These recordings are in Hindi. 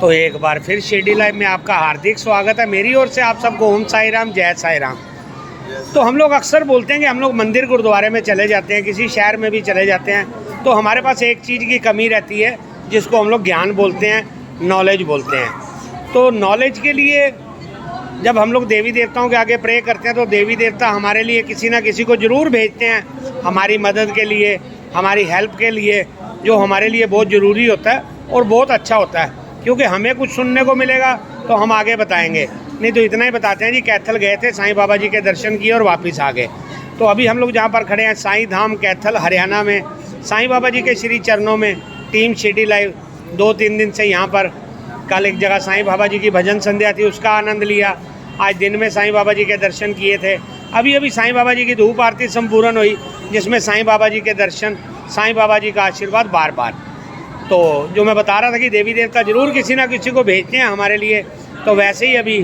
तो एक बार फिर शिरडी लाइव में आपका हार्दिक स्वागत है। मेरी ओर से आप सबको ओम साई राम, जय साई राम। तो हम लोग अक्सर बोलते हैं कि हम लोग मंदिर गुरुद्वारे में चले जाते हैं, किसी शहर में भी चले जाते हैं, तो हमारे पास एक चीज़ की कमी रहती है जिसको हम लोग ज्ञान बोलते हैं, नॉलेज बोलते हैं। तो नॉलेज के लिए जब हम लोग देवी देवताओं के आगे प्रे करते हैं तो देवी देवता हमारे लिए किसी ना किसी को ज़रूर भेजते हैं हमारी मदद के लिए, हमारी हेल्प के लिए, जो हमारे लिए बहुत ज़रूरी होता है और बहुत अच्छा होता है, क्योंकि हमें कुछ सुनने को मिलेगा तो हम आगे बताएंगे। नहीं तो इतना ही बताते हैं जी, कैथल गए थे, साईं बाबा जी के दर्शन किए और वापस आ गए। तो अभी हम लोग जहाँ पर खड़े हैं साईं धाम कैथल हरियाणा में, साईं बाबा जी के श्री चरणों में टीम शिरडी लाइव 2-3 दिन से यहाँ पर। कल एक जगह साईं बाबा जी की भजन संध्या थी, उसका आनंद लिया। आज दिन में साईं बाबा जी के दर्शन किए थे। अभी अभी साईं बाबा जी की धूप आरती संपूर्ण हुई, जिसमें साईं बाबा जी के दर्शन, साईं बाबा जी का आशीर्वाद बार बार। तो जो मैं बता रहा था कि देवी देवता जरूर किसी ना किसी को भेजते हैं हमारे लिए, तो वैसे ही अभी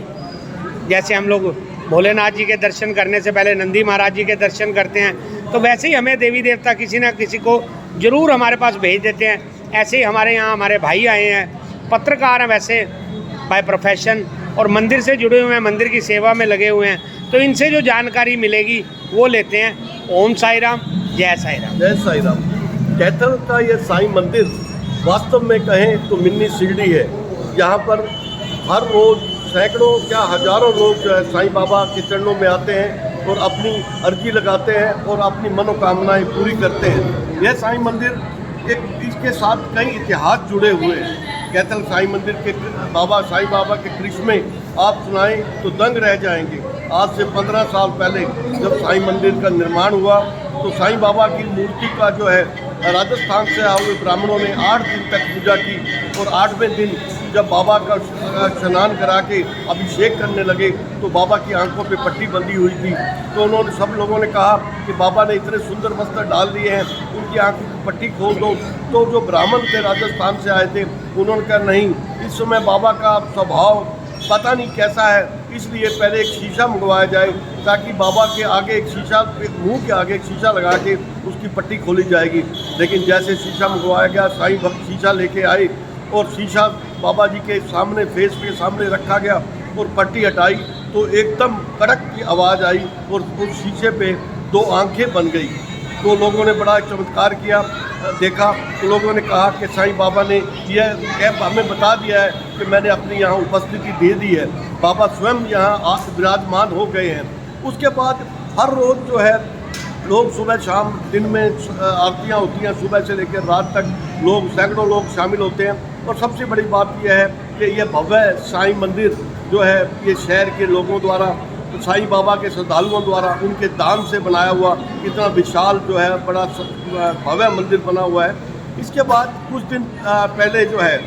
जैसे हम लोग भोलेनाथ जी के दर्शन करने से पहले नंदी महाराज जी के दर्शन करते हैं, तो वैसे ही हमें देवी देवता किसी ना किसी को ज़रूर हमारे पास भेज देते हैं। ऐसे ही हमारे यहाँ हमारे भाई आए हैं, पत्रकार हैं वैसे बाय प्रोफेशन, और मंदिर से जुड़े हुए हैं, मंदिर की सेवा में लगे हुए हैं, तो इनसे जो जानकारी मिलेगी वो लेते हैं। ओम साई राम, जय साई राम। जय साई राम। कैथल का ये साईं मंदिर वास्तव में कहें तो मिनी शिरडी है। यहाँ पर हर रोज़ सैकड़ों क्या हजारों लोग जो है साईं बाबा के चरणों में आते हैं और अपनी अर्जी लगाते हैं और अपनी मनोकामनाएं पूरी करते हैं। यह साईं मंदिर इसके साथ कई इतिहास जुड़े हुए हैं। कैथल साईं मंदिर के साईं बाबा के करिश्मे आप सुनाएं तो दंग रह जाएंगे। आज से 15 साल पहले जब साईं मंदिर का निर्माण हुआ तो साईं बाबा की मूर्ति का जो है राजस्थान से आए हुए ब्राह्मणों ने 8 दिन तक पूजा की, और 8वें दिन जब बाबा का स्नान करा के अभिषेक करने लगे तो बाबा की आंखों पे पट्टी बंधी हुई थी। तो उन्होंने सब लोगों ने कहा कि बाबा ने इतने सुंदर वस्त्र डाल दिए हैं, उनकी आंखों की पट्टी खोल दो। तो जो ब्राह्मण थे राजस्थान से आए थे, उन्होंने कहा नहीं, इस समय बाबा का स्वभाव पता नहीं कैसा है, इसलिए पहले एक शीशा मंगवाया जाए ताकि बाबा के आगे एक शीशा, मुंह के आगे एक शीशा लगा के उसकी पट्टी खोली जाएगी। लेकिन जैसे शीशा मंगवाया गया, साईं भक्त शीशा लेके आए और शीशा बाबा जी के सामने, फेस के सामने रखा गया और पट्टी हटाई तो एकदम कड़क की आवाज़ आई और उस शीशे पे 2 आंखें बन गई। तो लोगों ने बड़ा चमत्कार किया, देखा तो लोगों ने कहा कि साईं बाबा ने यह हमें बता दिया है कि मैंने अपनी यहाँ उपस्थिति दे दी है, बाबा स्वयं यहाँ विराजमान हो गए हैं। उसके बाद हर रोज़ जो है लोग सुबह शाम, दिन में आरतियाँ होती हैं, सुबह से लेकर रात तक लोग, सैकड़ों लोग शामिल होते हैं। और सबसे बड़ी बात यह है कि यह भव्य साईं मंदिर जो है ये शहर के लोगों द्वारा, साईं बाबा के श्रद्धालुओं द्वारा उनके दान से बनाया हुआ इतना विशाल जो है बड़ा भव्य मंदिर बना हुआ है। इसके बाद कुछ दिन पहले जो है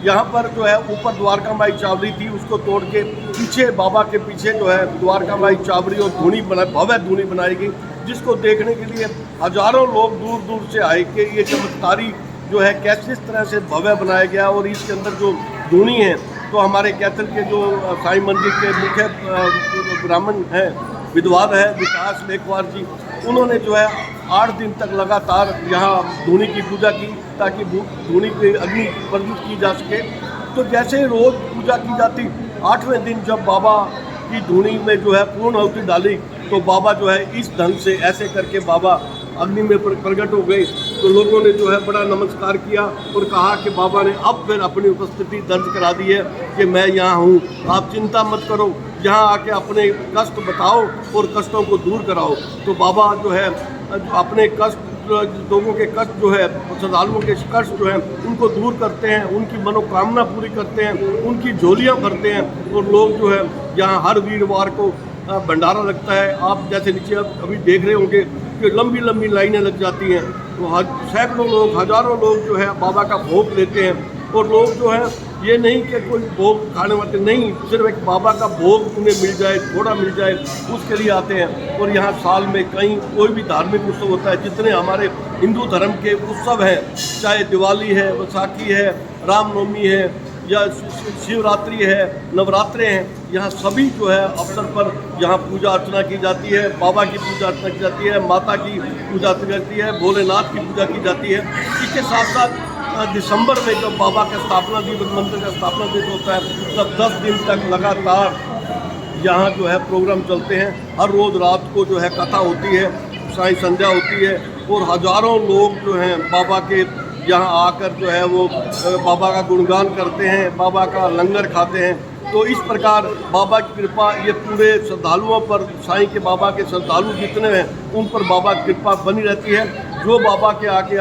यहाँ पर जो है ऊपर द्वारका माई चावड़ी थी, उसको तोड़ के पीछे बाबा के पीछे जो है द्वारका माई चावड़ी और धूनी भव्य धूनी बनाई गई, जिसको देखने के लिए हजारों लोग दूर दूर से आए कि ये चमत्कारी जो है कैसे इस तरह से भव्य बनाया गया। और इसके अंदर जो धूनी है, तो हमारे कैथल के जो साईं मंदिर के मुख्य ब्राह्मण हैं, विद्वान है विकास लेखवार जी, उन्होंने जो है 8 दिन तक लगातार यहाँ धूनी की पूजा की ताकि धूनी की अग्नि प्रज्वलित की जा सके। तो जैसे रोज़ पूजा की जाती, 8वें दिन जब बाबा की धूनी में जो है पूर्ण आहुति डाली तो बाबा जो है इस ढंग से ऐसे करके बाबा अग्नि में प्रकट हो गए। तो लोगों ने जो है बड़ा नमस्कार किया और कहा कि बाबा ने अब फिर अपनी उपस्थिति दर्ज करा दी है कि मैं यहाँ हूँ, आप चिंता मत करो, यहाँ आके अपने कष्ट बताओ और कष्टों को दूर कराओ। तो बाबा जो है अपने कष्ट, लोगों के कष्ट जो है, श्रद्धालुओं के कष्ट जो है उनको दूर करते हैं, उनकी मनोकामना पूरी करते हैं, उनकी झोलियाँ भरते हैं। और लोग जो है यहाँ हर वीरवार को भंडारा लगता है। आप जैसे नीचे अभी देख रहे होंगे कि लंबी लंबी लाइनें लग जाती हैं, तो सैकड़ों लोग, हजारों लोग जो है बाबा का भोग लेते हैं। और लोग जो है ये नहीं कि कोई भोग खाने वाले नहीं, सिर्फ एक बाबा का भोग उन्हें मिल जाए, थोड़ा मिल जाए, उसके लिए आते हैं। और यहाँ साल में कहीं कोई भी धार्मिक उत्सव होता है, जितने हमारे हिंदू धर्म के उत्सव हैं, चाहे दिवाली है, वैसाखी है, रामनवमी है या शिवरात्रि है, नवरात्रे हैं, यहाँ सभी जो है अवसर पर यहाँ पूजा अर्चना की जाती है, बाबा की पूजा अर्चना की जाती है, माता की पूजा अर्चना की जाती है, भोलेनाथ की पूजा की जाती है। इसके साथ साथ दिसंबर में जब बाबा का स्थापना दिवस, मंदिर का स्थापना दिवस होता है, तब 10 दिन तक लगातार यहाँ जो है प्रोग्राम चलते हैं। हर रोज़ रात को जो है कथा होती है, साईं संध्या होती है और हज़ारों लोग जो हैं बाबा के यहाँ आकर जो है वो बाबा का गुणगान करते हैं, बाबा का लंगर खाते हैं। तो इस प्रकार बाबा की कृपा ये पूरे श्रद्धालुओं पर, साईं के बाबा के श्रद्धालु जितने हैं उन पर बाबा की कृपा बनी रहती है। जो बाबा के आके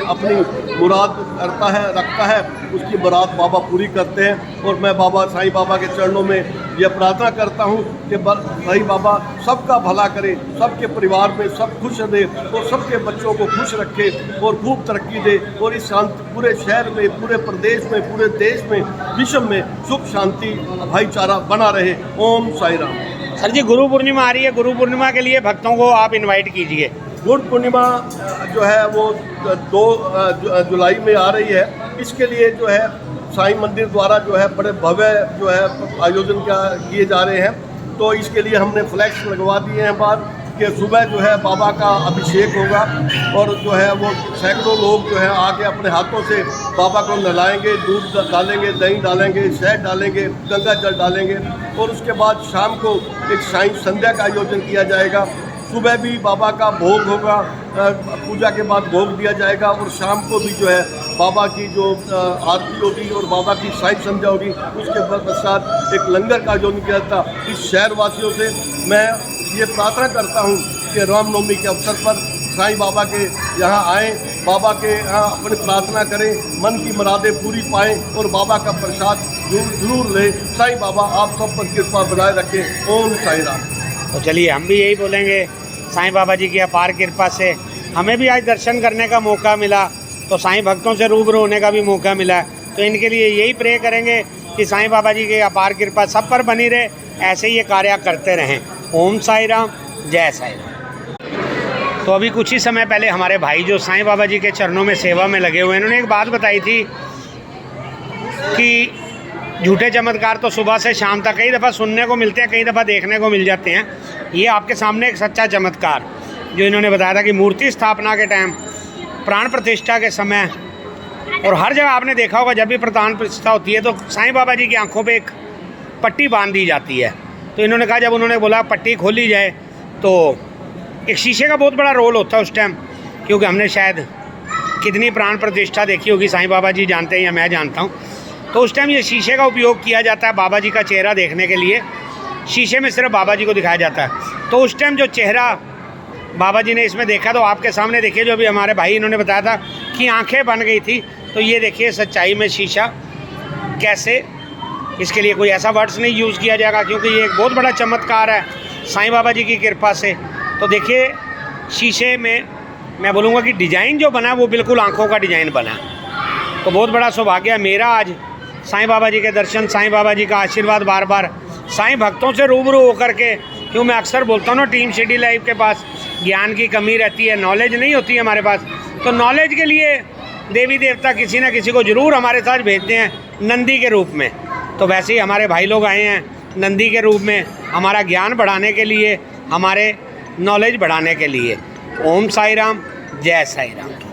अपनी मुराद करता है, रखता है, उसकी मुराद बाबा पूरी करते हैं। और मैं बाबा साईं बाबा के चरणों में यह प्रार्थना करता हूँ कि भाई बाबा सबका भला करे, सबके परिवार में सब खुश रहे और सबके बच्चों को खुश रखे और खूब तरक्की दे और इस शांति पूरे शहर में, पूरे प्रदेश में, पूरे देश में, विश्व में सुख शांति भाईचारा बना रहे। ओम साई राम। सर जी, गुरु पूर्णिमा आ रही है, गुरु पूर्णिमा के लिए भक्तों को आप इनवाइट कीजिए। गुरु पूर्णिमा जो है वो 2 जुलाई में आ रही है। इसके लिए जो है साईं मंदिर द्वारा जो है बड़े भव्य जो है आयोजन किए जा रहे हैं। तो इसके लिए हमने फ्लैक्स लगवा दिए हैं बाहर कि सुबह जो है बाबा का अभिषेक होगा और जो है वो सैकड़ों लोग जो है आके अपने हाथों से बाबा को नहलाएंगे, दूध डालेंगे, दही डालेंगे, शहद डालेंगे, गंगा जल डालेंगे और उसके बाद शाम को एक साईं संध्या का आयोजन किया जाएगा। सुबह भी बाबा का भोग होगा, पूजा के बाद भोग दिया जाएगा और शाम को भी जो है बाबा की जो आरती होगी और बाबा की साईं संध्या होगी। उसके पश्चात एक लंगर का आयोजन किया था। इस शहरवासियों से मैं ये प्रार्थना करता हूँ कि रामनवमी के अवसर पर साईं बाबा के यहाँ आएँ, बाबा के यहाँ अपनी प्रार्थना करें, मन की मुरादें पूरी पाएँ और बाबा का प्रसाद जरूर लें। साईं बाबा आप सब पर कृपा बनाए रखें। ओम साई राम। तो चलिए हम भी यही बोलेंगे, साईं बाबा जी की अपार कृपा से हमें भी आज दर्शन करने का मौका मिला, तो साईं भक्तों से रूबरू होने का भी मौका मिला। तो इनके लिए यही प्रे करेंगे कि साईं बाबा जी की अपार कृपा सब पर बनी रहे, ऐसे ही ये कार्य करते रहें। ओम साई राम, जय साई राम। तो अभी कुछ ही समय पहले हमारे भाई जो साईं बाबा जी के चरणों में सेवा में लगे हुए हैं, इन्होंने एक बात बताई थी कि झूठे चमत्कार तो सुबह से शाम तक कई दफ़ा सुनने को मिलते हैं, कई दफ़ा देखने को मिल जाते हैं। ये आपके सामने एक सच्चा चमत्कार जो इन्होंने बताया था कि मूर्ति स्थापना के टाइम, प्राण प्रतिष्ठा के समय और हर जगह आपने देखा होगा जब भी प्राण प्रतिष्ठा होती है तो साईं बाबा जी की आंखों पे एक पट्टी बांध दी जाती है। तो इन्होंने कहा जब उन्होंने बोला पट्टी खोली जाए तो एक शीशे का बहुत बड़ा रोल होता है उस टाइम, क्योंकि हमने शायद कितनी प्राण प्रतिष्ठा देखी होगी, साईं बाबा जी जानते हैं या मैं जानता हूँ। तो उस टाइम ये शीशे का उपयोग किया जाता है बाबा जी का चेहरा देखने के लिए। शीशे में सिर्फ बाबा जी को दिखाया जाता है। तो उस टाइम जो चेहरा बाबा जी ने इसमें देखा, तो आपके सामने देखिए जो अभी हमारे भाई इन्होंने बताया था कि आंखें बन गई थी। तो ये देखिए सच्चाई में शीशा कैसे, इसके लिए कोई ऐसा वर्ड्स नहीं यूज़ किया जाएगा क्योंकि ये एक बहुत बड़ा चमत्कार है साईं बाबा जी की कृपा से। तो देखिए शीशे में मैं बोलूँगा कि डिज़ाइन जो बना है वो बिल्कुल आँखों का डिज़ाइन बना है। तो बहुत बड़ा सौभाग्य है मेरा आज साईं बाबा जी के दर्शन, साईं बाबा जी का आशीर्वाद बार बार साईं भक्तों से रूबरू होकर के। क्यों मैं अक्सर बोलता हूँ ना, टीम सिटी लाइव के पास ज्ञान की कमी रहती है, नॉलेज नहीं होती है हमारे पास। तो नॉलेज के लिए देवी देवता किसी न किसी को ज़रूर हमारे साथ भेजते हैं नंदी के रूप में। तो वैसे ही हमारे भाई लोग आए हैं नंदी के रूप में हमारा ज्ञान बढ़ाने के लिए, हमारे नॉलेज बढ़ाने के लिए। ओम साई राम, जय साई राम।